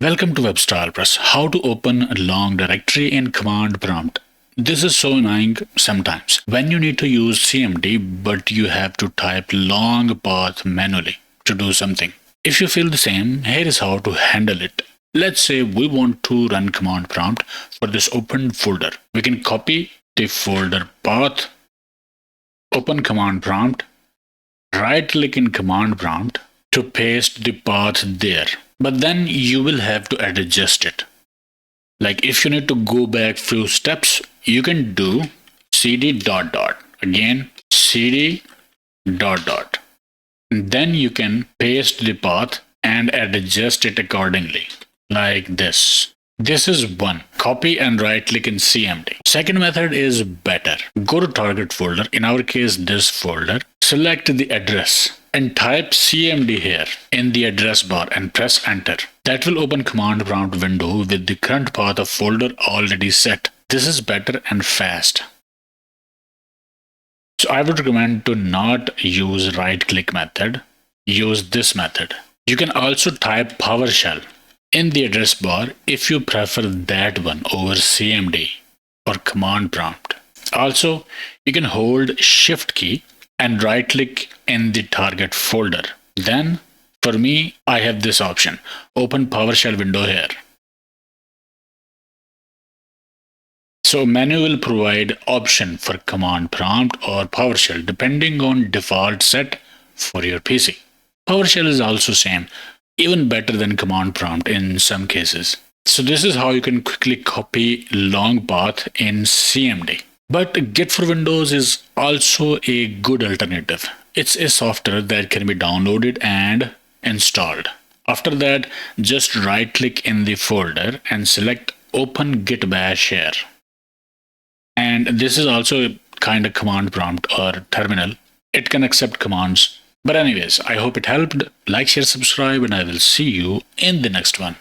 Welcome to WebStyle Press. How to open a long directory in command prompt. This is so annoying sometimes when you need to use CMD but you have to type long path manually to do something. If you feel the same, here is how to handle it. Let's say we want to run command prompt for this open folder. We can copy the folder path, open command prompt, right click in command prompt to paste the path there. But then you will have to adjust it. Like if you need to go back few steps, you can do cd dot dot. Again, cd dot dot. Then you can paste the path and adjust it accordingly. Like this. This is one. Copy and right click in CMD. Second method is better. Go to target folder, in our case this folder, select the address and type CMD here in the address bar and press enter. That will open command prompt window with the current path of folder already set. This is better and fast. So I would recommend to not use right click method. Use this method. You can also type PowerShell in the address bar if you prefer that one over CMD or command prompt. Also, you can hold shift key and right click in the target folder. Then for me, I have this option. Open PowerShell window here. So menu will provide option for command prompt or PowerShell depending on default set for your PC. PowerShell is also same, even better than command prompt in some cases. So this is how you can quickly copy long path in CMD. But Git for Windows is also a good alternative. It's a software that can be downloaded and installed. After that, just right click in the folder and select Open Git Bash here. And this is also a kind of command prompt or terminal. It can accept commands. But anyways, I hope it helped. Like, share, subscribe, and I will see you in the next one.